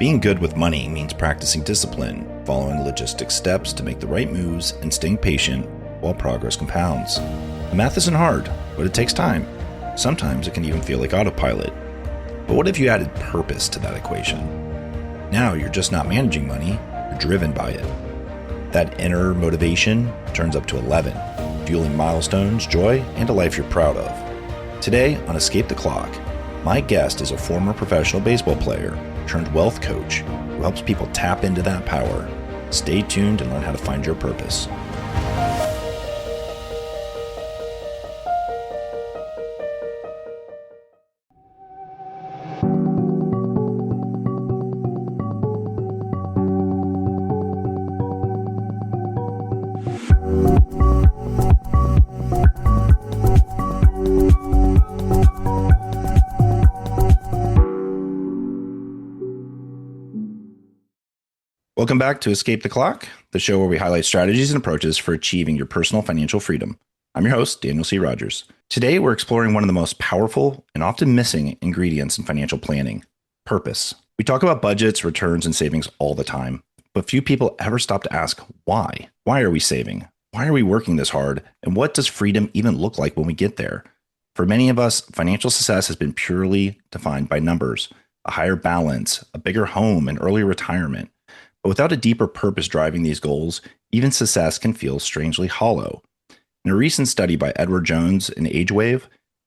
Being good with money means practicing discipline, following logistic steps to make the right moves, and staying patient while progress compounds. The math isn't hard, but it takes time. Sometimes it can even feel like autopilot. But what if you added purpose to that equation? Now you're just not managing money, you're driven by it. That inner motivation turns up to 11, fueling milestones, joy, and a life you're proud of. Today on Escape the Clock, my guest is a former professional baseball player turned wealth coach who helps people tap into that power. Stay tuned and learn how to find your purpose. Welcome back to Escape the Clock, the show where we highlight strategies and approaches for achieving your personal financial freedom. I'm your host, Daniel C. Rogers. Today, we're exploring one of the most powerful and often missing ingredients in financial planning, purpose. We talk about budgets, returns, and savings all the time, but few people ever stop to ask why. Why are we saving? Why are we working this hard? And what does freedom even look like when we get there? For many of us, financial success has been purely defined by numbers, a higher balance, a bigger home, and early retirement. But without a deeper purpose driving these goals, even success can feel strangely hollow. In a recent study by Edward Jones in AgeWave,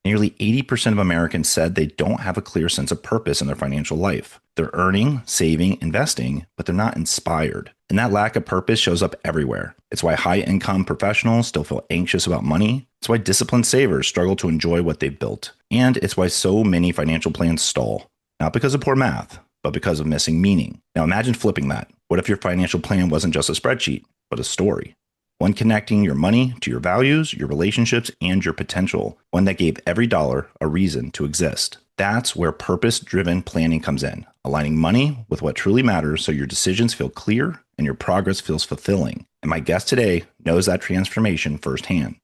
nearly 80% of Americans said they don't have a clear sense of purpose in their financial life. They're earning, saving, investing, but they're not inspired. And that lack of purpose shows up everywhere. It's why high-income professionals still feel anxious about money. It's why disciplined savers struggle to enjoy what they've built. And it's why so many financial plans stall. Not because of poor math, but because of missing meaning. Now imagine flipping that. What if your financial plan wasn't just a spreadsheet, but a story? One connecting your money to your values, your relationships, and your potential. One that gave every dollar a reason to exist. That's where purpose-driven planning comes in, aligning money with what truly matters so your decisions feel clear and your progress feels fulfilling. And my guest today knows that transformation firsthand.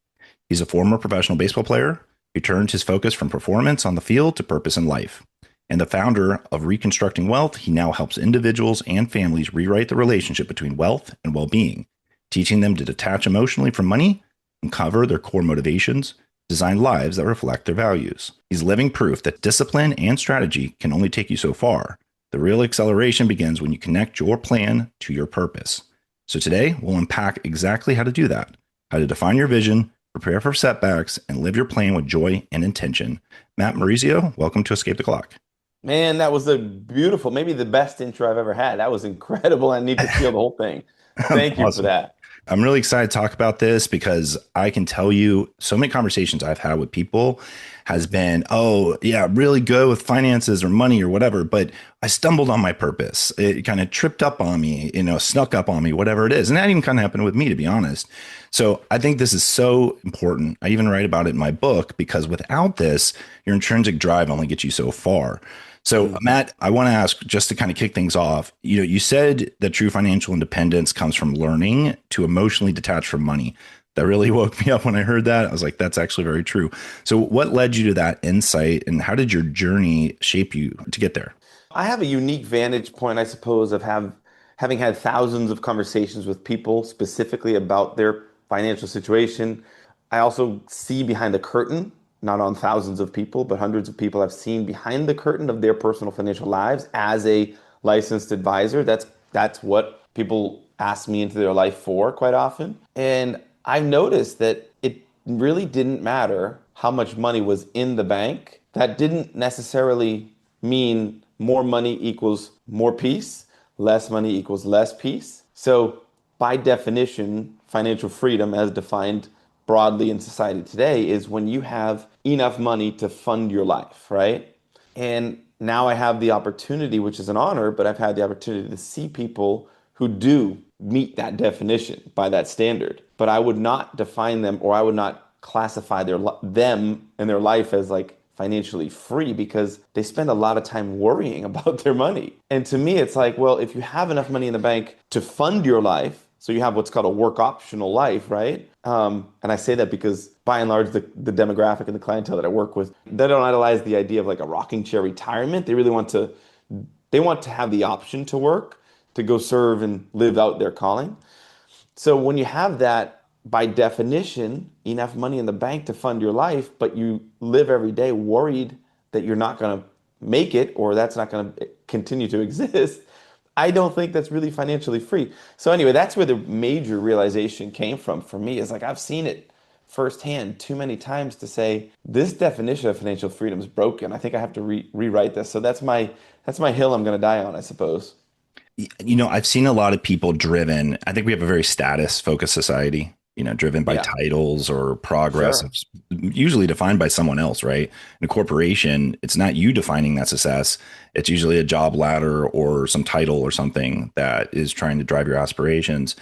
He's a former professional baseball player who turned his focus from performance on the field to purpose in life. And the founder of Reconstructing Wealth, he now helps individuals and families rewrite the relationship between wealth and well-being, teaching them to detach emotionally from money, uncover their core motivations, design lives that reflect their values. He's living proof that discipline and strategy can only take you so far. The real acceleration begins when you connect your plan to your purpose. So today, we'll unpack exactly how to do that, how to define your vision, prepare for setbacks, and live your plan with joy and intention. Matt Morizio, welcome to Escape the Clock. Man, that was a beautiful, maybe the best intro I've ever had. That was incredible. I need to feel the whole thing. Thank you for Awesome. that. I'm really excited to talk about this because I can tell you so many conversations I've had with people has been, oh, yeah, really good with finances or money or whatever, but I stumbled on my purpose. It kind of tripped up on me, snuck up on me, whatever it is. And that even kind of happened with me, to be honest. So I think this is so important. I even write about it in my book because without this, your intrinsic drive only gets you so far. So, Matt, I want to ask just to kind of kick things off. You said that true financial independence comes from learning to emotionally detach from money. That really woke me up when I heard that. I was like, that's actually very true. So what led you to that insight and how did your journey shape you to get there? I have a unique vantage point, I suppose, of having had thousands of conversations with people specifically about their financial situation. I also see behind the curtain, not on thousands of people, but hundreds of people I've seen behind the curtain of their personal financial lives as a licensed advisor. That's what people ask me into their life for quite often. And I've noticed that it really didn't matter how much money was in the bank. That didn't necessarily mean more money equals more peace, less money equals less peace. So by definition, financial freedom as defined broadly in society today is when you have enough money to fund your life, right? And now I have the opportunity, which is an honor, but I've had the opportunity to see people who do meet that definition by that standard. But I would not define them or I would not classify them and their life as like financially free because they spend a lot of time worrying about their money. And to me, it's like, well, if you have enough money in the bank to fund your life, so you have what's called a work optional life, right? And I say that because by and large, the demographic and the clientele that I work with, they don't idolize the idea of like a rocking chair retirement. They really want to They want to have the option to work, to go serve and live out their calling. So when you have that, by definition, enough money in the bank to fund your life, but you live every day worried that you're not going to make it or that's not going to continue to exist, I don't think that's really financially free. So anyway, that's where the major realization came from for me is like I've seen it firsthand too many times to say this definition of financial freedom is broken. I think I have to rewrite this. So that's my hill I'm going to die on, I suppose. I've seen a lot of people driven. I think we have a very status focused society, driven by Yeah, titles or progress, sure. usually defined by someone else, right? In a corporation, it's not you defining that success. It's usually a job ladder or some title or something that is trying to drive your aspirations.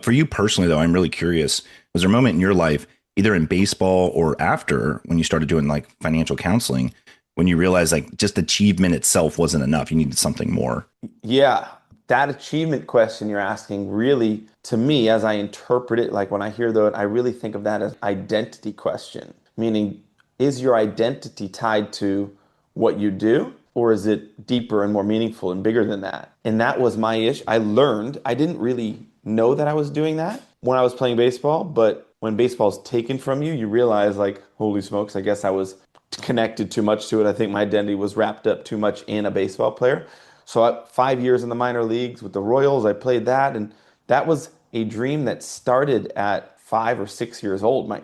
For you personally, though, I'm really curious. Was there a moment in your life, either in baseball or after, when you started doing like financial counseling, when you realized like just achievement itself wasn't enough? You needed something more. Yeah, that achievement question you're asking really, to me, as I interpret it, like when I hear that, I really think of that as identity question, meaning is your identity tied to what you do, or is it deeper and more meaningful and bigger than that? And that was my issue. I learned, I didn't really know that I was doing that when I was playing baseball, but when baseball's taken from you, you realize like, holy smokes, I guess I was connected too much to it. I think my identity was wrapped up too much in a baseball player. So 5 years in the minor leagues with the Royals, I played that, and that was a dream that started at 5 or 6 years old. My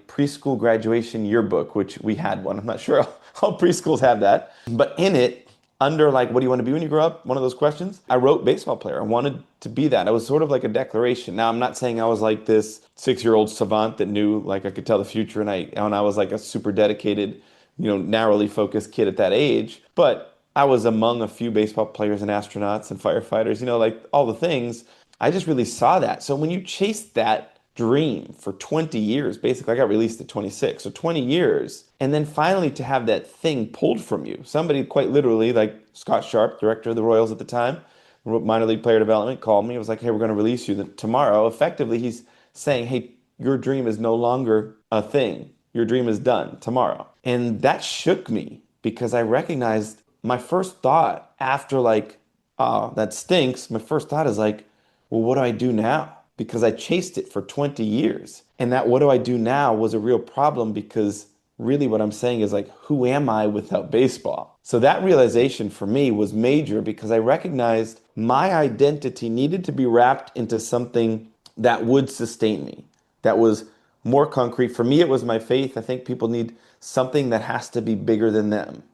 preschool graduation yearbook, which we had one. I'm not sure all preschools have that, but in it, under like, what do you want to be when you grow up? One of those questions. I wrote baseball player. I wanted to be that. It was sort of like a declaration. Now, I'm not saying I was like this 6-year-old savant that knew like I could tell the future, and I was like a super dedicated, narrowly focused kid at that age, but I was among a few baseball players and astronauts and firefighters, like all the things. I just really saw that. So when you chase that dream for 20 years, basically, I got released at 26, so 20 years, and then finally to have that thing pulled from you, somebody quite literally, like Scott Sharp, director of the Royals at the time, minor league player development, called me. It was like, hey, we're going to release you tomorrow. Effectively, he's saying, hey, your dream is no longer a thing. Your dream is done tomorrow. And that shook me because I recognized my first thought after like, oh, that stinks. My first thought is like, well, what do I do now? Because I chased it for 20 years. And that what do I do now was a real problem because really what I'm saying is like, who am I without baseball? So that realization for me was major because I recognized my identity needed to be wrapped into something that would sustain me, that was more concrete. For me, it was my faith. I think people need something that has to be bigger than them.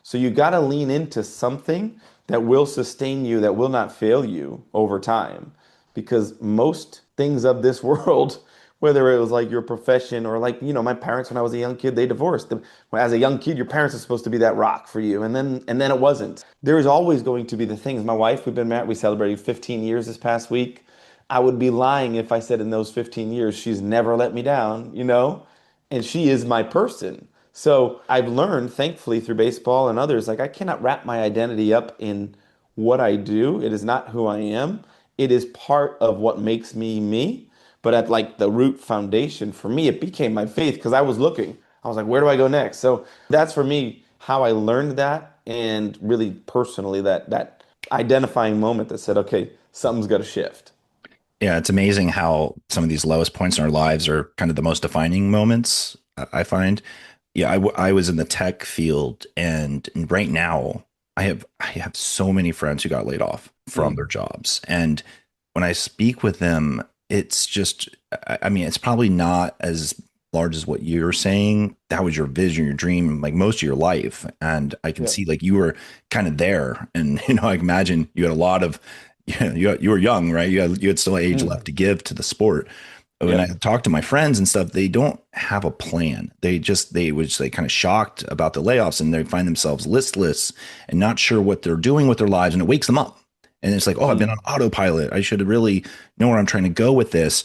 So you got to lean into something that will sustain you, that will not fail you over time. Because most things of this world, whether it was like your profession or like, my parents when I was a young kid, they divorced. As a young kid, your parents are supposed to be that rock for you. And then it wasn't. There is always going to be the things. My wife, we've been married, we celebrated 15 years this past week. I would be lying if I said in those 15 years, she's never let me down. And she is my person. So I've learned, thankfully, through baseball and others, like I cannot wrap my identity up in what I do. It is not who I am. It is part of what makes me me. But at like the root foundation for me, it became my faith because I was looking. I was like, where do I go next? So that's for me how I learned that and really personally that identifying moment that said, okay, something's got to shift. Yeah, it's amazing how some of these lowest points in our lives are kind of the most defining moments, I find. Yeah, I was in the tech field, and right now I have so many friends who got laid off from their Mm. jobs. And when I speak with them, it's just, I mean, it's probably not as large as what you're saying. That was your vision, your dream, like most of your life. And I can Yeah. see like you were kind of there. And, I imagine you had a lot of, you were young, right? You had still age left Mm. to give to the sport. When I Yep. talk to my friends and stuff, they don't have a plan. They was like kind of shocked about the layoffs, and they find themselves listless and not sure what they're doing with their lives. And it wakes them up. And it's like, oh, I've been on Mm. autopilot. I should really know where I'm trying to go with this.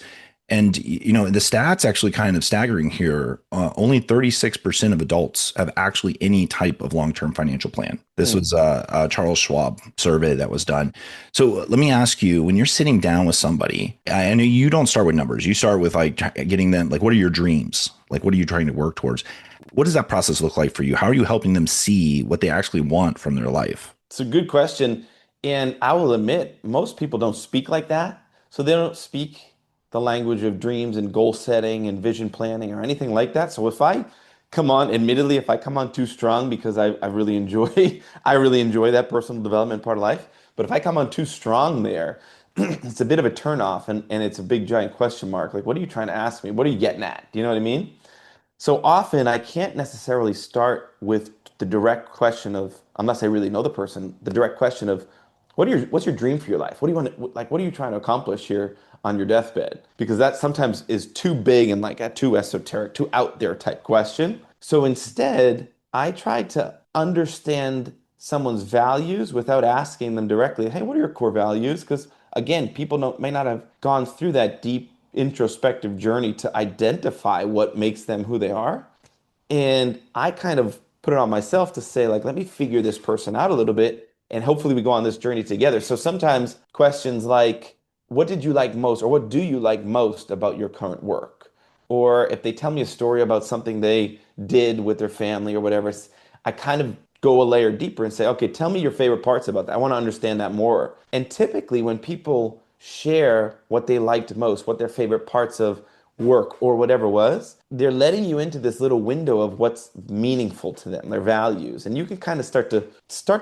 And the stats actually kind of staggering here. Only 36% of adults have actually any type of long-term financial plan. This was Mm. a Charles Schwab survey that was done. So let me ask you, when you're sitting down with somebody, I know you don't start with numbers. You start with like getting them, like, what are your dreams? Like, what are you trying to work towards? What does that process look like for you? How are you helping them see what they actually want from their life? It's a good question. And I will admit, most people don't speak like that. So they don't speak the language of dreams and goal setting and vision planning or anything like that. So if I come on, admittedly, if I come on too strong because I really enjoy I really enjoy that personal development part of life. But if I come on too strong there, it's a bit of a turnoff and it's a big giant question mark. Like, what are you trying to ask me? What are you getting at? Do you know what I mean? So often I can't necessarily start with the direct question of, unless I really know the person, the direct question of what's your dream for your life? What do you want to, like, what are you trying to accomplish here on your deathbed? Because that sometimes is too big and like a too esoteric, too out there type question. So instead, I try to understand someone's values without asking them directly, hey, what are your core values? Because again, people may not have gone through that deep introspective journey to identify what makes them who they are. And I kind of put it on myself to say, like, let me figure this person out a little bit and hopefully we go on this journey together. So sometimes questions like, what did you like most, or what do you like most about your current work? Or if they tell me a story about something they did with their family or whatever, I kind of go a layer deeper and say, okay, tell me your favorite parts about that. I want to understand that more. And typically, when people share what they liked most, what their favorite parts of work or whatever was, they're letting you into this little window of what's meaningful to them, their values. And you can kind of start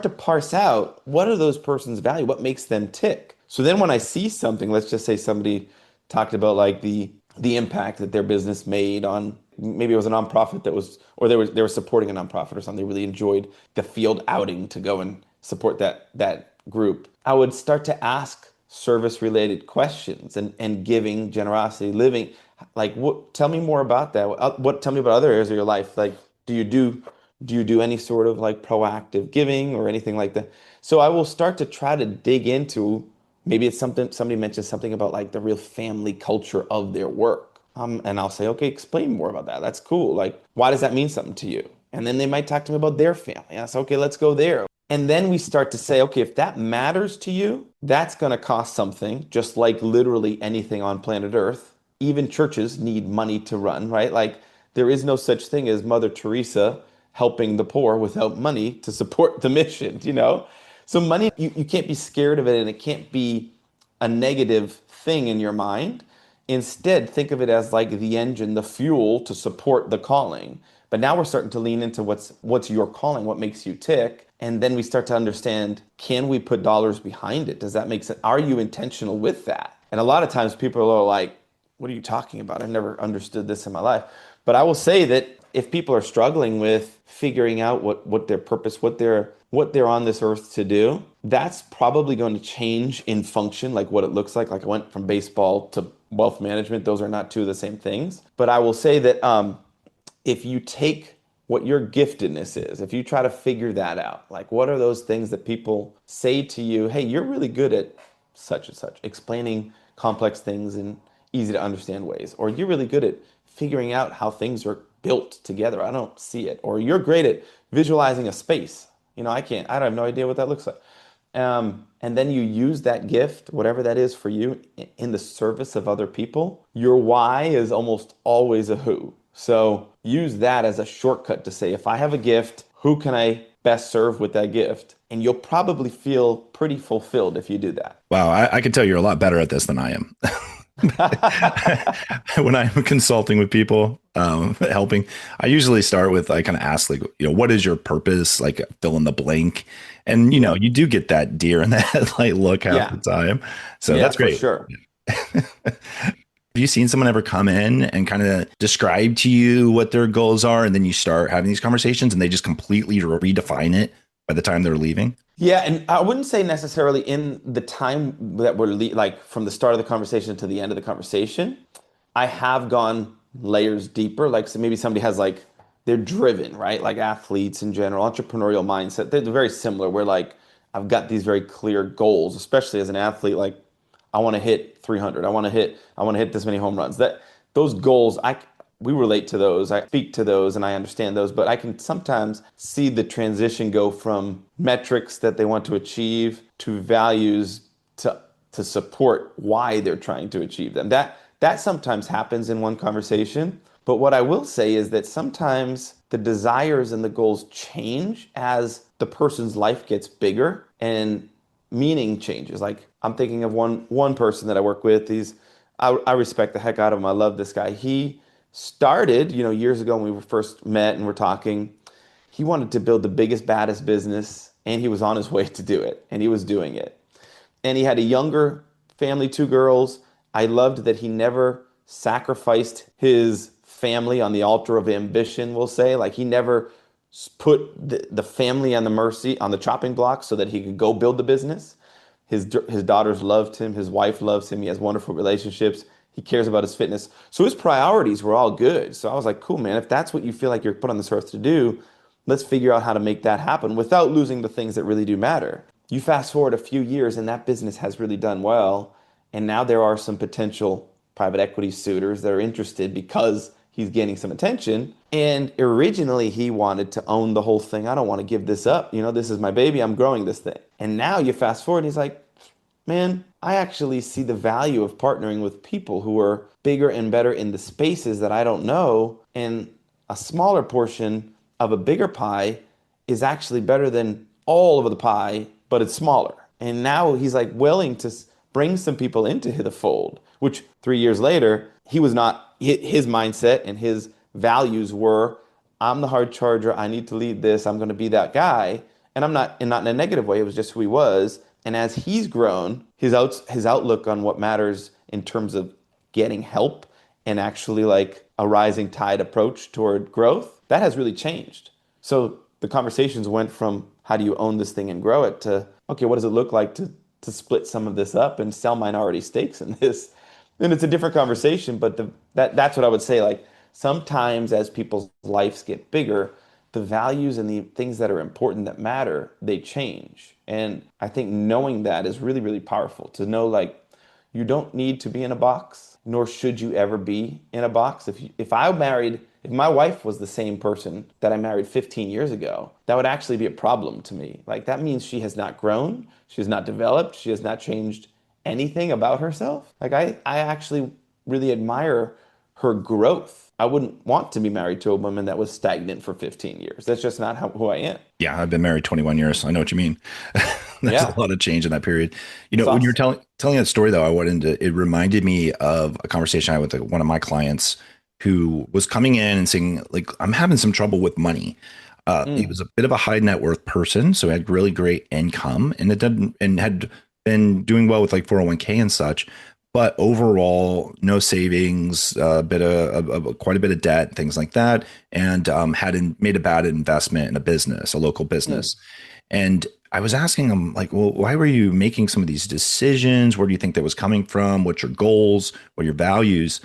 to parse out what are those person's value, what makes them tick. So then when I see something, let's just say somebody talked about like the impact that their business made on, maybe it was a nonprofit that was, or they were supporting a nonprofit or something. They really enjoyed the field outing to go and support that group. I would start to ask service related questions and giving, generosity, living. Like, what? Tell me more about that. What? Tell me about other areas of your life. Like, do you do do you do any sort of like proactive giving or anything like that? So I will start to try to dig into, maybe it's something somebody mentions something about like the real family culture of their work. And I'll say, okay, explain more about that. That's cool. Like, why does that mean something to you? And then they might talk to me about their family. And I say, okay, let's go there. And then we start to say, okay, if that matters to you, that's going to cost something, just like literally anything on planet Earth. Even churches need money to run, right? Like, there is no such thing as Mother Teresa helping the poor without money to support the mission, you know? So money, you can't be scared of it and it can't be a negative thing in your mind. Instead, think of it as like the engine, the fuel to support the calling. But now we're starting to lean into what's your calling, what makes you tick, and then we start to understand, can we put dollars behind it? Does that make sense? Are you intentional with that? And a lot of times people are like, what are you talking about? I've never understood this in my life. But I will say that if people are struggling with figuring out what their purpose, what they're on this earth to do, that's probably going to change in function, like what it looks like. Like I went from baseball to wealth management. Those are not two of the same things. But I will say that if you take what your giftedness is, if you try to figure that out, like what are those things that people say to you, hey, you're really good at such and such, explaining complex things in easy to understand ways, or you're really good at figuring out how things are built together. I don't see it. Or you're great at visualizing a space. You know, I can't, I have no idea what that looks like. And then you use that gift, whatever that is for you, in the service of other people. Your why is almost always a who. So use that as a shortcut to say, if I have a gift, who can I best serve with that gift? And you'll probably feel pretty fulfilled if you do that. Wow, I can tell you're a lot better at this than I am. When I'm consulting with people, helping, I usually start with, I kind of ask, like, what is your purpose? Like, fill in the blank. And, Yeah. you do get that deer in the headlight look half the Yeah. time. So Yeah, that's for great. sure. Have you seen someone ever come in and kind of describe to you what their goals are, and then you start having these conversations and they just completely redefine it by the time they're leaving? Yeah, and I wouldn't say necessarily in the time that like from the start of the conversation to the end of the conversation. I have gone layers deeper. Like, so maybe somebody has like, they're driven, right? Like athletes in general, entrepreneurial mindset. They're very similar. Where like, I've got these very clear goals, especially as an athlete. Like, I want to hit 300. I want to hit this many home runs. That those goals, we relate to those. I speak to those and I understand those, but I can sometimes see the transition go from metrics that they want to achieve to values to support why they're trying to achieve them. That sometimes happens in one conversation. But what I will say is that sometimes the desires and the goals change as the person's life gets bigger and meaning changes. Like I'm thinking of one person that I work with. I respect the heck out of him. I love this guy. He started, years ago when we first met and were talking, he wanted to build the biggest, baddest business, and he was on his way to do it, and he was doing it. And he had a younger family, two girls. I loved that he never sacrificed his family on the altar of ambition, we'll say. Like he never put the family on the mercy, on the chopping block so that he could go build the business. His daughters loved him. His wife loves him. He has wonderful relationships. He cares about his fitness. So his priorities were all good. So I was like, cool, man. If that's what you feel like you're put on this earth to do, let's figure out how to make that happen without losing the things that really do matter. You fast forward a few years and that business has really done well. And now there are some potential private equity suitors that are interested because he's gaining some attention. And originally he wanted to own the whole thing. I don't want to give this up. This is my baby. I'm growing this thing. And now you fast forward, and he's like, man, I actually see the value of partnering with people who are bigger and better in the spaces that I don't know. And a smaller portion of a bigger pie is actually better than all of the pie, but it's smaller. And now he's like willing to bring some people into the fold, which 3 years later, he was not, his mindset and his values were, I'm the hard charger. I need to lead this. I'm going to be that guy. And I'm not, and not in a negative way. It was just who he was. And as he's grown, his outlook on what matters in terms of getting help and actually like a rising tide approach toward growth, that has really changed. So the conversations went from how do you own this thing and grow it to, okay, what does it look like to split some of this up and sell minority stakes in this? And it's a different conversation, but that's what I would say. Like sometimes as people's lives get bigger, the values and the things that are important that matter, they change. And I think knowing that is really, really powerful to know like you don't need to be in a box, nor should you ever be in a box. If my wife was the same person that I married 15 years ago, that would actually be a problem to me. Like that means she has not grown, she has not developed, she has not changed anything about herself. Like I actually really admire her growth. I wouldn't want to be married to a woman that was stagnant for 15 years. That's just not who I am. Yeah, I've been married 21 years. I know what you mean. There's a Yeah, lot of change in that period. it's When you're awesome. telling that story though, it reminded me of a conversation I had with one of my clients who was coming in and saying, like, I'm having some trouble with money. He Mm, was a bit of a high net worth person, so he had really great income and had been doing well with like 401k and such. But overall, no savings, a bit of quite a bit of debt, things like that, and made a bad investment in a business, a local mm. business. And I was asking him, like, well, why were you making some of these decisions? Where do you think that was coming from? What's your goals? What are your values?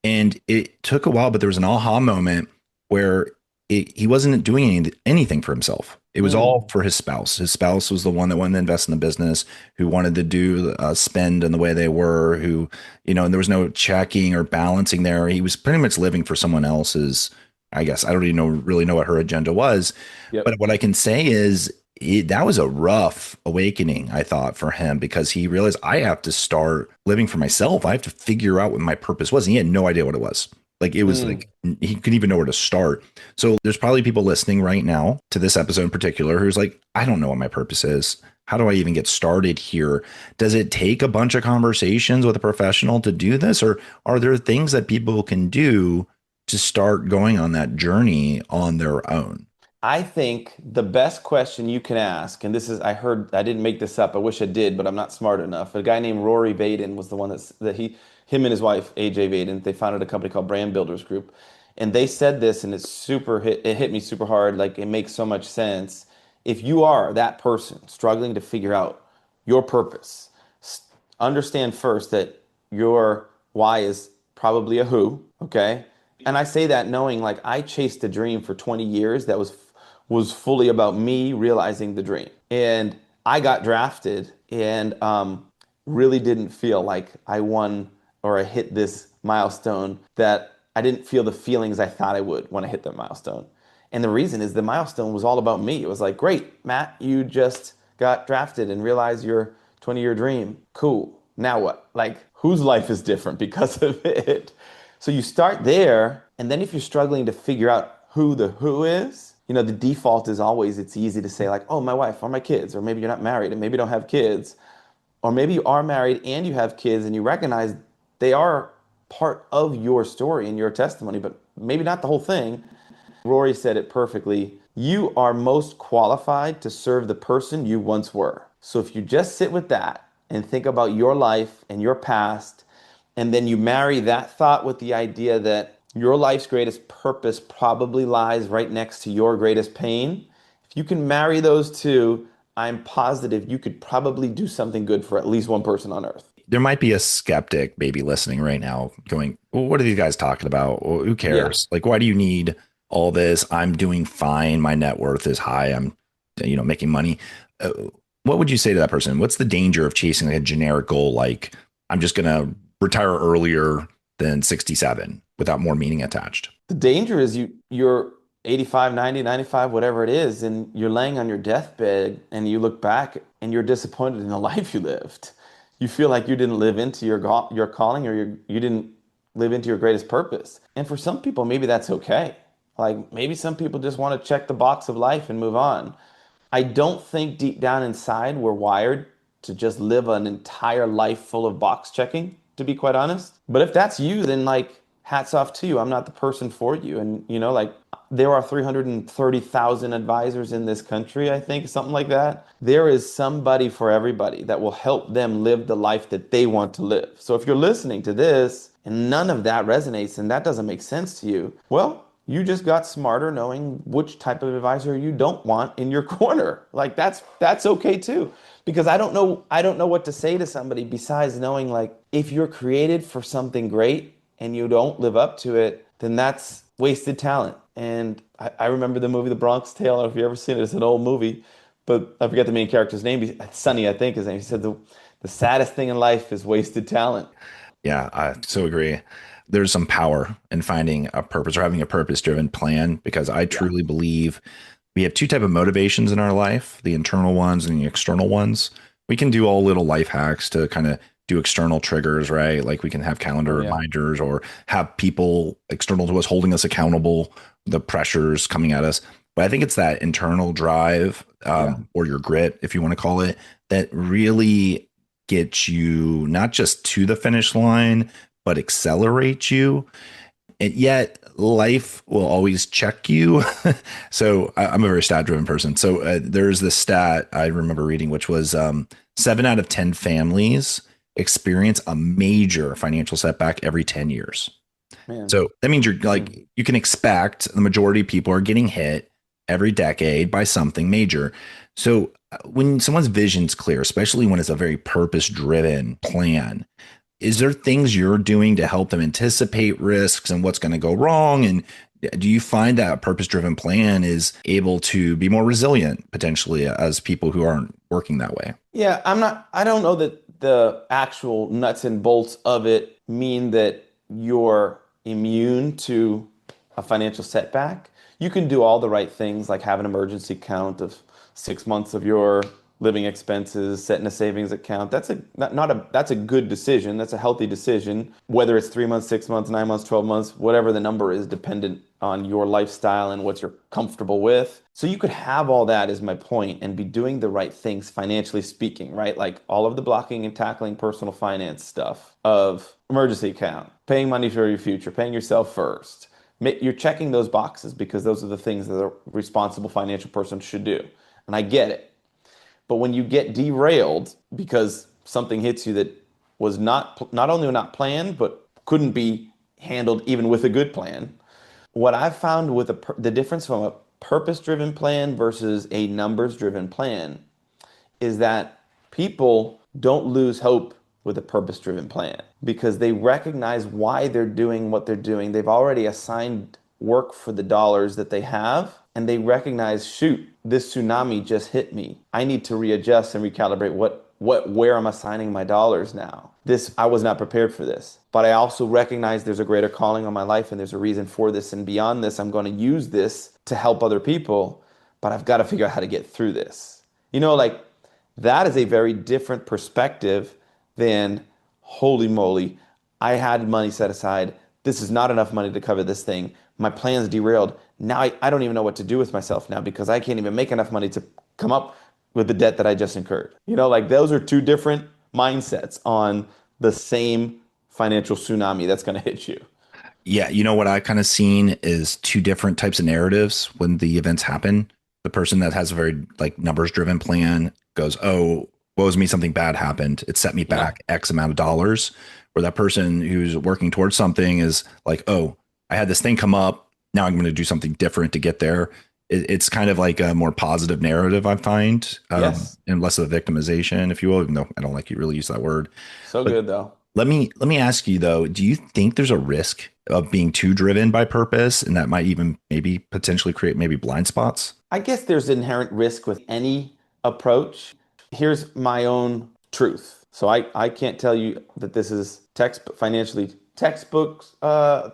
And it took a while, but there was an aha moment where he wasn't doing anything for himself. It was all Mm. for his spouse. His spouse was the one that wanted to invest in the business, who wanted to do spend in the way they were, and there was no checking or balancing there. He was pretty much living for someone else's. I guess I don't even really know what her agenda was, Yep. but what I can say is that was a rough awakening, I thought, for him because he realized I have to start living for myself. I have to figure out what my purpose was. And he had no idea what it was. Like it was Mm. like he couldn't even know where to start. So there's probably people listening right now to this episode in particular who's like, I don't know what my purpose is. How do I even get started here? Does it take a bunch of conversations with a professional to do this? Or are there things that people can do to start going on that journey on their own? I think the best question you can ask, and I didn't make this up. I wish I did, but I'm not smart enough. A guy named Rory Vaden was the one him and his wife, AJ Vaden, they founded a company called Brand Builders Group. And they said this, and it hit me super hard. Like it makes so much sense. If you are that person struggling to figure out your purpose, understand first that your why is probably a who, okay? And I say that knowing like I chased a dream for 20 years that was fully about me realizing the dream. And I got drafted and really didn't feel like I won or I hit this milestone that I didn't feel the feelings I thought I would when I hit that milestone. And the reason is the milestone was all about me. It was like, great, Matt, you just got drafted and realized your 20-year dream. Cool. Now what? Like, whose life is different because of it? So you start there, and then if you're struggling to figure out who the who is, the default is always it's easy to say like, oh, my wife or my kids, or maybe you're not married and maybe you don't have kids, or maybe you are married and you have kids and you recognize they are part of your story and your testimony, but maybe not the whole thing. Rory said it perfectly. You are most qualified to serve the person you once were. So if you just sit with that and think about your life and your past, and then you marry that thought with the idea that your life's greatest purpose probably lies right next to your greatest pain, if you can marry those two, I'm positive you could probably do something good for at least one person on earth. There might be a skeptic maybe listening right now going, well, what are these guys talking about? Well, who Yeah. cares? Like, why do you need all this? I'm doing fine. My net worth is high. I'm, making money. Uh, what would you say to that person? What's the danger of chasing like a generic goal? Like, I'm just going to retire earlier than 67 without more meaning attached. The danger is you're 85, 90, 95, whatever it is, and you're laying on your deathbed and you look back and you're disappointed in the life you lived. You feel like you didn't live into your calling, or you didn't live into your greatest purpose. And for some people, maybe that's okay. Like maybe some people just want to check the box of life and move on. I don't think deep down inside we're wired to just live an entire life full of box checking, to be quite honest. But if that's you, then like hats off to you. I'm not the person for you. And like there are 330,000 advisors in this country, I think, something like that. There is somebody for everybody that will help them live the life that they want to live. So if you're listening to this and none of that resonates and that doesn't make sense to you, well, you just got smarter knowing which type of advisor you don't want in your corner. Like that's okay too. Because I don't know what to say to somebody besides knowing like if you're created for something great and you don't live up to it, then that's wasted talent. And I remember the movie The Bronx Tale. I don't know if you've ever seen it. It's an old movie, but I forget the main character's name. It's Sonny, I think his name. He said the saddest thing in life is wasted talent. Yeah, I so agree. There's some power in finding a purpose or having a purpose driven plan because I Yeah. truly believe we have two type of motivations in our life, the internal ones and the external ones. We can do all little life hacks to kind of do external triggers, right? Like we can have calendar Oh yeah. reminders or have people external to us holding us accountable, the pressures coming at us. But I think it's that internal drive Yeah. or your grit, if you want to call it, that really gets you not just to the finish line, but accelerate you. And yet life will always check you. So I'm a very stat driven person. So there's this stat I remember reading, which was 7 out of 10 families experience a major financial setback every 10 years. Man. So that means you're Hmm. like, you can expect the majority of people are getting hit every decade by something major. So when someone's vision's clear, especially when it's a very purpose driven plan, is there things you're doing to help them anticipate risks and what's going to go wrong? And do you find that a purpose driven plan is able to be more resilient potentially as people who aren't working that way? Yeah, I don't know that the actual nuts and bolts of it mean that you're immune to a financial setback. You can do all the right things like have an emergency account of 6 months of your living expenses, set in a savings account. That's a not a that's a good decision. That's a healthy decision. Whether it's 3 months, 6 months, 9 months, 12 months, whatever the number is, dependent on your lifestyle and what you're comfortable with. So you could have all that is my point and be doing the right things financially speaking, right? Like all of the blocking and tackling personal finance stuff of emergency account, paying money for your future, paying yourself first. You're checking those boxes because those are the things that a responsible financial person should do. And I get it. But when you get derailed because something hits you that was not only not planned, but couldn't be handled even with a good plan, what I've found with the difference from a purpose-driven plan versus a numbers-driven plan is that people don't lose hope with a purpose-driven plan because they recognize why they're doing what they're doing. They've already assigned work for the dollars that they have, and they recognize, shoot, this tsunami just hit me. I need to readjust and recalibrate where I'm assigning my dollars now. This I was not prepared for this. But I also recognize there's a greater calling on my life and there's a reason for this. And beyond this, I'm going to use this to help other people, but I've got to figure out how to get through this. Like that is a very different perspective than holy moly, I had money set aside. This is not enough money to cover this thing. My plan's derailed. now I don't even know what to do with myself now because I can't even make enough money to come up with the debt that I just incurred. Like those are two different mindsets on the same financial tsunami that's going to hit you. Yeah, you know what I kind of seen is two different types of narratives when the events happen. The person that has a very like numbers driven plan goes, "Oh, woe is me, something bad happened. It set me Yeah. back X amount of dollars." Or that person who's working towards something is like, "Oh, I had this thing come up. Now I'm going to do something different to get there." It's kind of like a more positive narrative, I find, Yes. and less of a victimization, if you will. Even though I don't like you really use that word, So but good though. let me ask you though, do you think there's a risk of being too driven by purpose and that might even maybe potentially create maybe blind spots? I guess there's inherent risk with any approach. Here's my own truth. So I can't tell you that this is financially textbook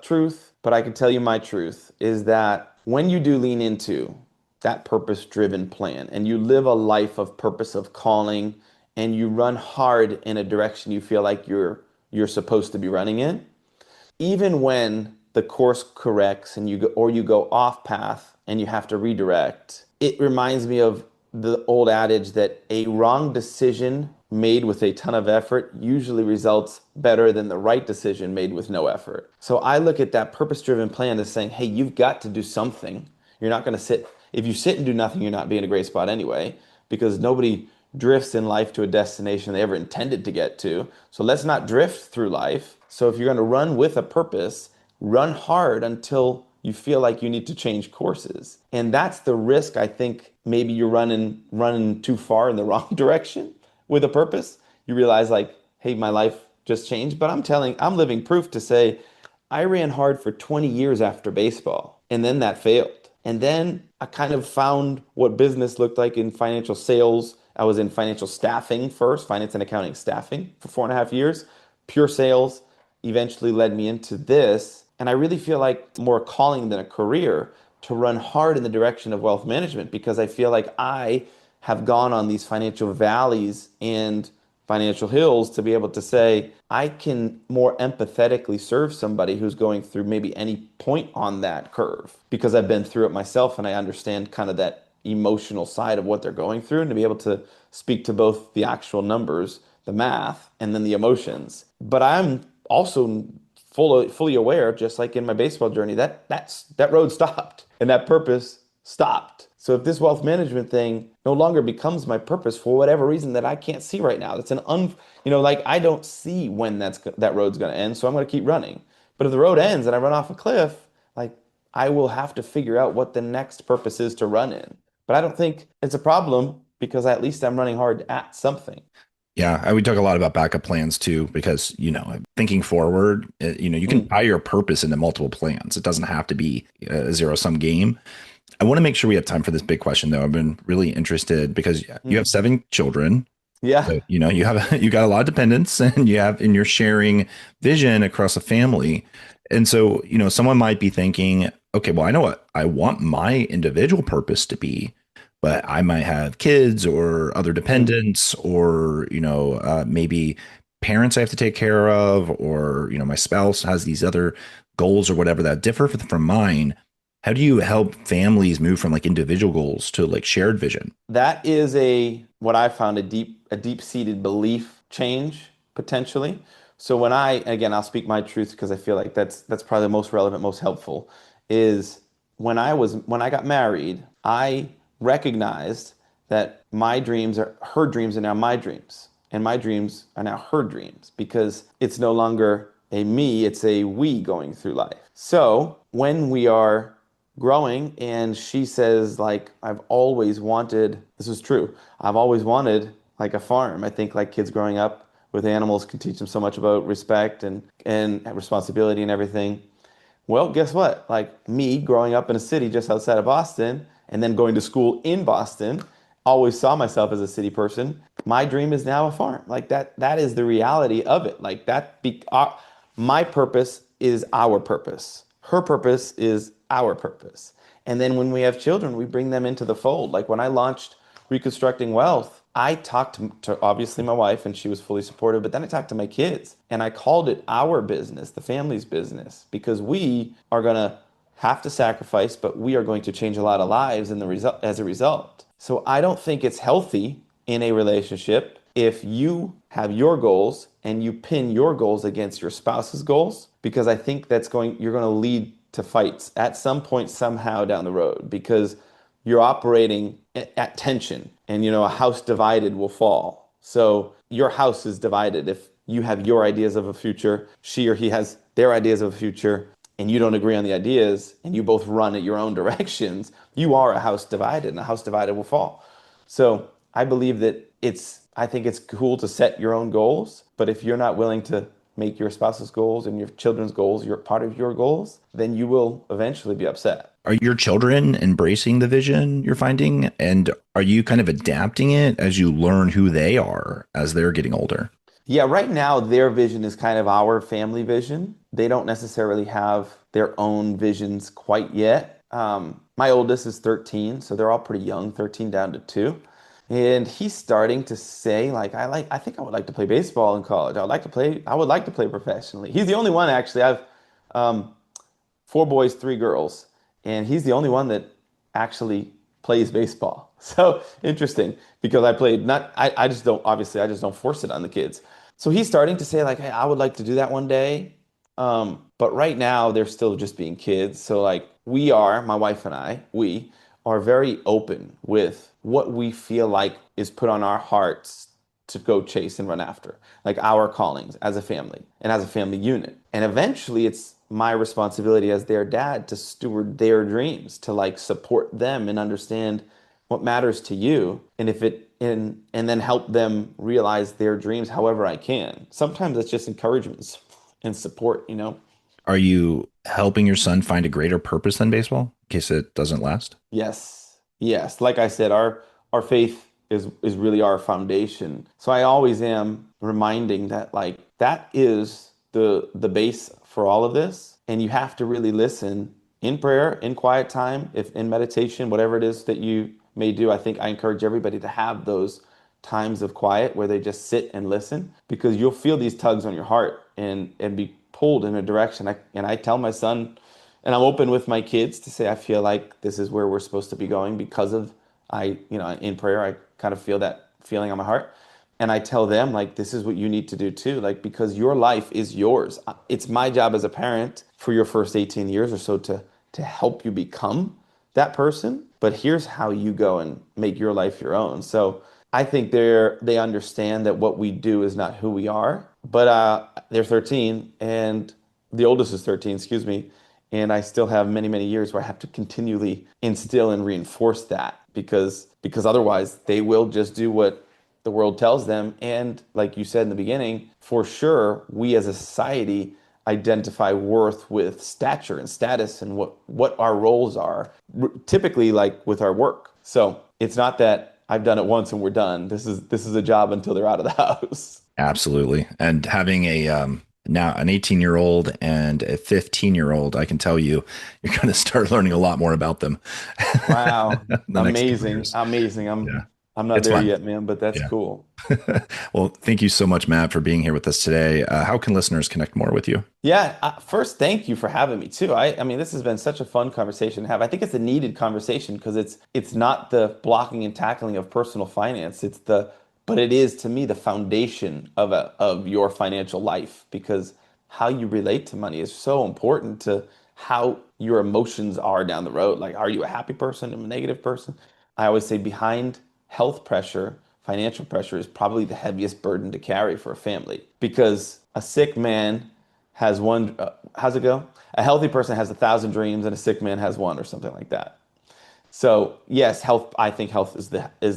truth, but I can tell you my truth is that when you do lean into that purpose-driven plan and you live a life of purpose of calling and you run hard in a direction you feel like you're supposed to be running in, even when the course corrects and you go off path and you have to redirect, it reminds me of the old adage that a wrong decision made with a ton of effort usually results better than the right decision made with no effort. So I look at that purpose-driven plan as saying, hey, you've got to do something. You're not going to sit. If you sit and do nothing, you're not being in a great spot anyway, because nobody drifts in life to a destination they ever intended to get to. So let's not drift through life. So if you're going to run with a purpose, run hard until you feel like you need to change courses. And that's the risk. I think maybe you're running too far in the wrong direction with a purpose. You realize like, hey, my life just changed, but I'm living proof to say I ran hard for 20 years after baseball, and then that failed. And then I kind of found what business looked like in financial sales. I was in financial staffing first, finance and accounting staffing for 4.5 years. Pure sales eventually led me into this. And I really feel like more calling than a career to run hard in the direction of wealth management because I feel like I have gone on these financial valleys and financial hills to be able to say, I can more empathetically serve somebody who's going through maybe any point on that curve because I've been through it myself and I understand kind of that emotional side of what they're going through and to be able to speak to both the actual numbers, the math, and then the emotions. But I'm also fully aware, just like in my baseball journey, that road stopped and that purpose stopped. So if this wealth management thing no longer becomes my purpose for whatever reason that I can't see right now, that's like I don't see when that road's going to end, so I'm going to keep running. But if the road ends and I run off a cliff, like I will have to figure out what the next purpose is to run in. But I don't think it's a problem because at least I'm running hard at something. Yeah, we talk a lot about backup plans too, because thinking forward, you can Mm, tie your purpose into multiple plans. It doesn't have to be a zero sum game. I want to make sure we have time for this big question, though. I've been really interested because you have mm. 7 children. Yeah. So, you have you got a lot of dependents, and you're sharing vision across a family. And so, someone might be thinking, okay, well, I know what I want my individual purpose to be, but I might have kids or other Mm. dependents, or maybe parents I have to take care of, or my spouse has these other goals or whatever that differ from mine. How do you help families move from like individual goals to like shared vision? That is a what I found a deep-seated belief change potentially. So when again, I'll speak my truth because I feel like that's probably the most relevant, most helpful, is when I got married, I recognized that her dreams are now my dreams, and my dreams are now her dreams because it's no longer a me, it's a we going through life. So when we are growing and she says like I've always wanted, this is true, I've always wanted like a farm. I think like kids growing up with animals can teach them so much about respect and responsibility and everything. Well, guess what? Like me growing up in a city just outside of Boston and then going to school in Boston, always saw myself as a city person. My dream is now a farm. Like that is the reality of it. Like my purpose is our purpose. Her purpose is our purpose. And then when we have children, we bring them into the fold. Like when I launched Reconstructing Wealth, I talked to obviously my wife and she was fully supportive, but then I talked to my kids and I called it our business, the family's business, because we are going to have to sacrifice, but we are going to change a lot of lives in the result as a result. So I don't think it's healthy in a relationship if you have your goals and you pin your goals against your spouse's goals, because I think you're going to lead to fights at some point somehow down the road, because you're operating at tension, and a house divided will fall. So your house is divided if you have your ideas of a future, she or he has their ideas of a future, and you don't agree on the ideas, and you both run at your own directions. You are a house divided, and a house divided will fall. So I believe that I think it's cool to set your own goals, but if you're not willing to make your spouse's goals and your children's goals your part of your goals, then you will eventually be upset. Are your children embracing the vision you're finding? And are you kind of adapting it as you learn who they are as they're getting older? Yeah, right now their vision is kind of our family vision. They don't necessarily have their own visions quite yet. My oldest is 13, so they're all pretty young, 13 down to 2. And he's starting to say, like, I think I would like to play baseball in college. I would like to play professionally. He's the only one actually. I've um, 4 boys, 3 girls, and he's the only one that actually plays baseball. So interesting, because I played not I just don't, obviously I just don't force it on the kids. So he's starting to say like, hey, I would like to do that one day. But right now they're still just being kids. So like my wife and we are very open with what we feel like is put on our hearts to go chase and run after, like our callings as a family and as a family unit. And eventually it's my responsibility as their dad to steward their dreams, to like support them and understand what matters to you, and if it and then help them realize their dreams however I can. Sometimes it's just encouragement and support. Are you helping your son find a greater purpose than baseball in case it doesn't last? Yes. Yes. Like I said, our faith is really our foundation. So I always am reminding that like that is the base for all of this. And you have to really listen in prayer, in quiet time, if in meditation, whatever it is that you may do. I think I encourage everybody to have those times of quiet where they just sit and listen, because you'll feel these tugs on your heart and be pulled in a direction. And I tell my son, and I'm open with my kids to say I feel like this is where we're supposed to be going, because of in prayer I kind of feel that feeling on my heart, and I tell them like this is what you need to do too, like because your life is yours. It's my job as a parent for your first 18 years or so to help you become that person, but here's how you go and make your life your own. So I think they understand that what we do is not who we are, but they're 13 and the oldest is 13, excuse me. And I still have many, many years where I have to continually instill and reinforce that, because otherwise they will just do what the world tells them. And like you said in the beginning, for sure, we as a society identify worth with stature and status and what our roles are, typically like with our work. So it's not that I've done it once and we're done. This is a job until they're out of the house. Absolutely. And having a now an 18-year-old and a 15-year-old, I can tell you, you're going to start learning a lot more about them Wow. in the next couple of Amazing. years. Amazing. Yeah, I'm not it's there fun. yet, man, but that's Yeah. cool. Well, thank you so much, Matt, for being here with us today. How can listeners connect more with you? Yeah, first, thank you for having me too. I mean, this has been such a fun conversation to have. I think it's a needed conversation because it's not the blocking and tackling of personal finance. But it is to me the foundation of your financial life, because how you relate to money is so important to how your emotions are down the road. Like, are you a happy person, a negative person? I always say behind health pressure, financial pressure is probably the heaviest burden to carry for a family, because a sick man has one. How's it go? A healthy person has 1,000 dreams, and a sick man has one, or something like that. So yes, health. I think health is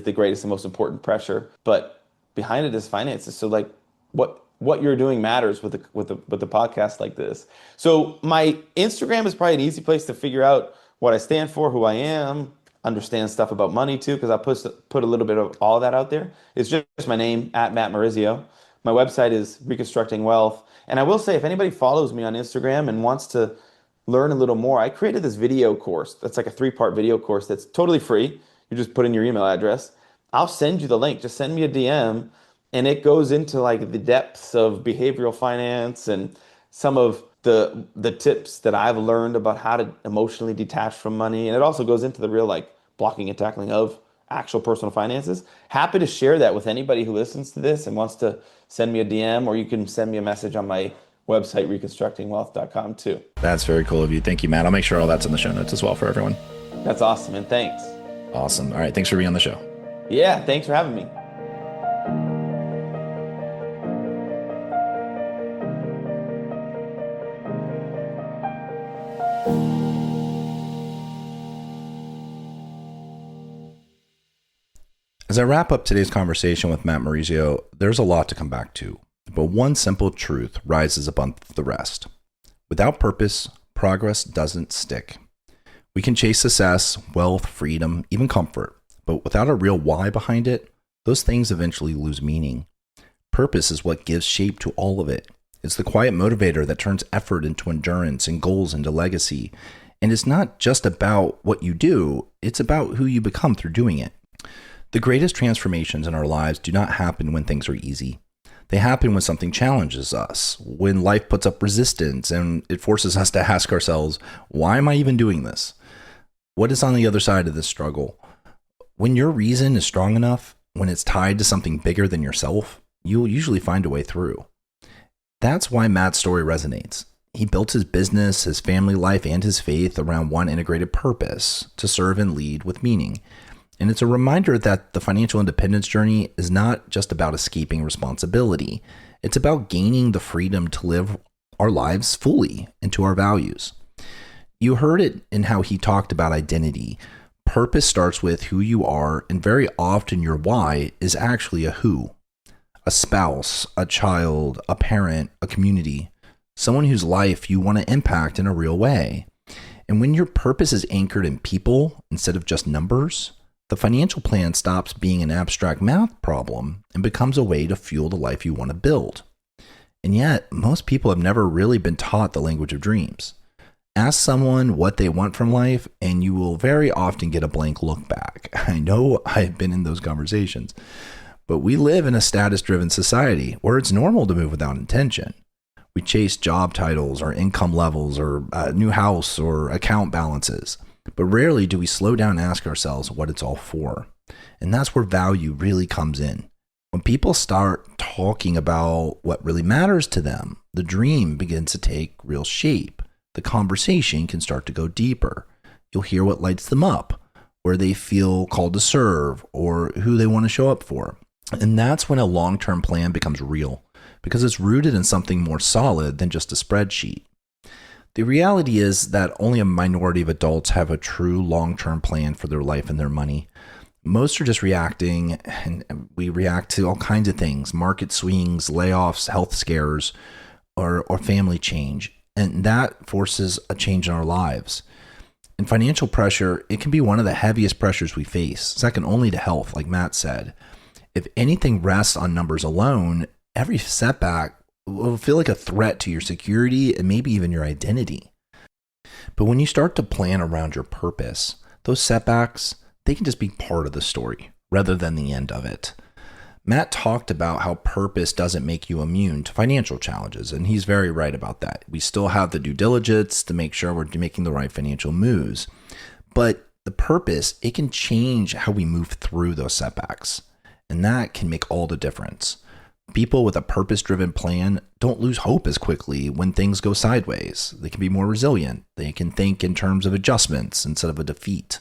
the greatest and most important pressure, but behind it is finances. So like, what you're doing matters with the podcast like this. So my Instagram is probably an easy place to figure out what I stand for, who I am, understand stuff about money too, because I put a little bit of all of that out there. It's just my name at Matt Morizio. My website is Reconstructing Wealth, and I will say if anybody follows me on Instagram and wants to learn a little more, I created this video course that's like a 3-part video course that's totally free. You just put in your email address. I'll send you the link. Just send me a DM, and it goes into like the depths of behavioral finance and some of the tips that I've learned about how to emotionally detach from money, and it also goes into the real like blocking and tackling of actual personal finances. Happy to share that with anybody who listens to this and wants to send me a DM, or you can send me a message on my website, reconstructingwealth.com too. That's very cool of you. Thank you, Matt. I'll make sure all that's in the show notes as well for everyone. That's awesome, and thanks. Awesome. All right. Thanks for being on the show. Yeah, thanks for having me. As I wrap up today's conversation with Matt Morizio, there's a lot to come back to, but one simple truth rises above the rest. Without purpose, progress doesn't stick. We can chase success, wealth, freedom, even comfort, but without a real why behind it, those things eventually lose meaning. Purpose is what gives shape to all of it. It's the quiet motivator that turns effort into endurance and goals into legacy. And it's not just about what you do, it's about who you become through doing it. The greatest transformations in our lives do not happen when things are easy. They happen when something challenges us, when life puts up resistance and it forces us to ask ourselves, why am I even doing this? What is on the other side of this struggle? When your reason is strong enough, when it's tied to something bigger than yourself, you'll usually find a way through. That's why Matt's story resonates. He built his business, his family life, and his faith around one integrated purpose: to serve and lead with meaning. And it's a reminder that the financial independence journey is not just about escaping responsibility. It's about gaining the freedom to live our lives fully into our values. You heard it in how he talked about identity. Purpose starts with who you are, and very often your why is actually a who. A spouse, a child, a parent, a community, someone whose life you want to impact in a real way. And when your purpose is anchored in people instead of just numbers, the financial plan stops being an abstract math problem and becomes a way to fuel the life you want to build. And yet, most people have never really been taught the language of dreams. Ask someone what they want from life, and you will very often get a blank look back. I know I've been in those conversations, but we live in a status-driven society where it's normal to move without intention. We chase job titles or income levels or a new house or account balances. But rarely do we slow down and ask ourselves what it's all for. And that's where value really comes in. When people start talking about what really matters to them, the dream begins to take real shape. The conversation can start to go deeper. You'll hear what lights them up, where they feel called to serve, or who they want to show up for. And that's when a long-term plan becomes real, because it's rooted in something more solid than just a spreadsheet. The reality is that only a minority of adults have a true long-term plan for their life and their money. Most are just reacting, and we react to all kinds of things: market swings, layoffs, health scares, or family change. And that forces a change in our lives. And financial pressure, it can be one of the heaviest pressures we face, second only to health, like Matt said. If anything rests on numbers alone, every setback will feel like a threat to your security and maybe even your identity. But when you start to plan around your purpose, those setbacks, they can just be part of the story rather than the end of it. Matt talked about how purpose doesn't make you immune to financial challenges, and he's very right about that. We still have the due diligence to make sure we're making the right financial moves. But the purpose, it can change how we move through those setbacks, and that can make all the difference. People with a purpose-driven plan don't lose hope as quickly when things go sideways. They can be more resilient. They can think in terms of adjustments instead of a defeat.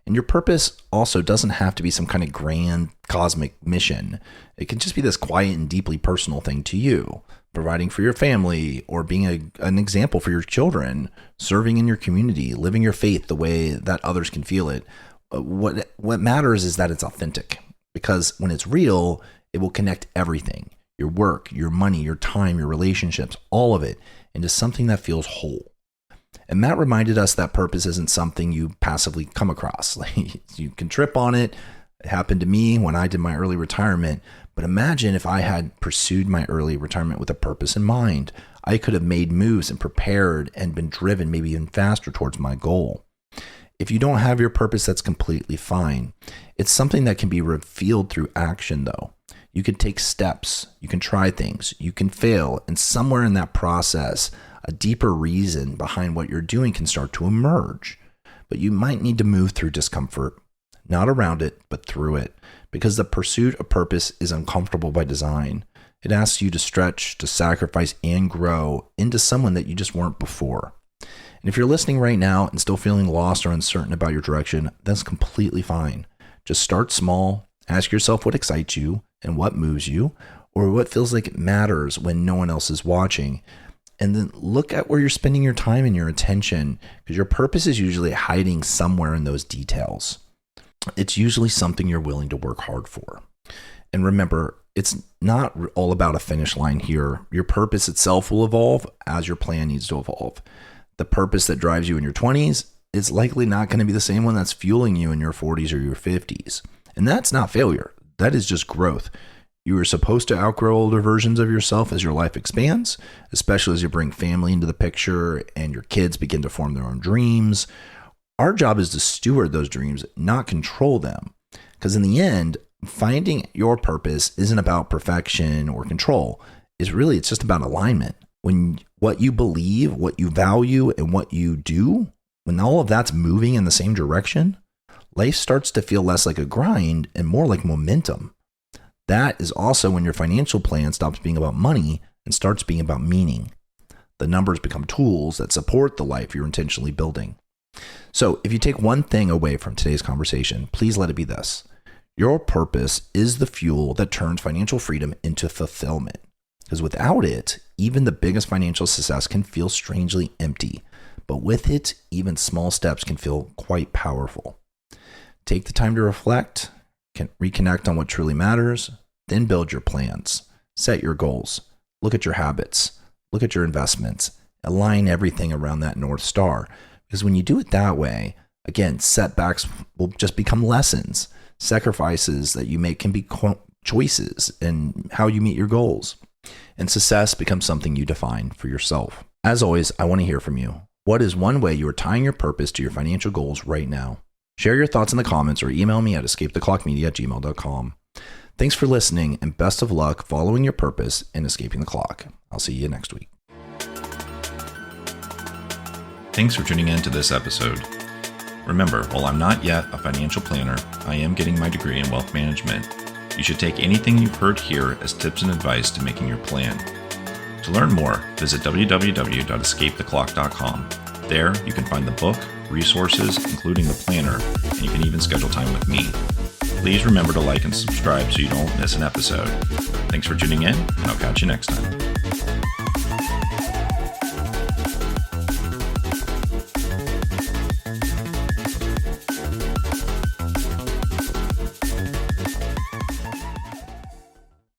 And your purpose also doesn't have to be some kind of grand cosmic mission. It can just be this quiet and deeply personal thing to you, providing for your family or being an example for your children, serving in your community, living your faith the way that others can feel it. What matters is that it's authentic, because when it's real, it will connect everything: your work, your money, your time, your relationships, all of it, into something that feels whole. And Matt reminded us that purpose isn't something you passively come across. You can trip on it. It happened to me when I did my early retirement. But imagine if I had pursued my early retirement with a purpose in mind. I could have made moves and prepared and been driven maybe even faster towards my goal. If you don't have your purpose, that's completely fine. It's something that can be revealed through action, though. You can take steps, you can try things, you can fail, and somewhere in that process, a deeper reason behind what you're doing can start to emerge. But you might need to move through discomfort, not around it, but through it, because the pursuit of purpose is uncomfortable by design. It asks you to stretch, to sacrifice, and grow into someone that you just weren't before. And if you're listening right now and still feeling lost or uncertain about your direction, that's completely fine. Just start small, ask yourself what excites you and what moves you, or what feels like it matters when no one else is watching. And then look at where you're spending your time and your attention, because your purpose is usually hiding somewhere in those details. It's usually something you're willing to work hard for. And remember, it's not all about a finish line here. Your purpose itself will evolve as your plan needs to evolve. The purpose that drives you in your 20s is likely not going to be the same one that's fueling you in your 40s or your 50s. And that's not failure. That is just growth. You are supposed to outgrow older versions of yourself as your life expands, especially as you bring family into the picture and your kids begin to form their own dreams. Our job is to steward those dreams, not control them. Because in the end, finding your purpose isn't about perfection or control. It's just about alignment. When what you believe, what you value, and what you do, when all of that's moving in the same direction, life starts to feel less like a grind and more like momentum. That is also when your financial plan stops being about money and starts being about meaning. The numbers become tools that support the life you're intentionally building. So if you take one thing away from today's conversation, please let it be this. Your purpose is the fuel that turns financial freedom into fulfillment. Because without it, even the biggest financial success can feel strangely empty. But with it, even small steps can feel quite powerful. Take the time to reflect, reconnect on what truly matters, then build your plans, set your goals, look at your habits, look at your investments, align everything around that North Star. Because when you do it that way, again, setbacks will just become lessons. Sacrifices that you make can be choices in how you meet your goals. And success becomes something you define for yourself. As always, I want to hear from you. What is one way you are tying your purpose to your financial goals right now? Share your thoughts in the comments or email me at escapetheclockmedia@gmail.com. Thanks for listening and best of luck following your purpose and escaping the clock. I'll see you next week. Thanks for tuning in to this episode. Remember, while I'm not yet a financial planner, I am getting my degree in wealth management. You should take anything you've heard here as tips and advice to making your plan. To learn more, visit www.escapetheclock.com. There, you can find the book, resources, including the planner, and you can even schedule time with me. Please remember to like and subscribe so you don't miss an episode. Thanks for tuning in, and I'll catch you next time.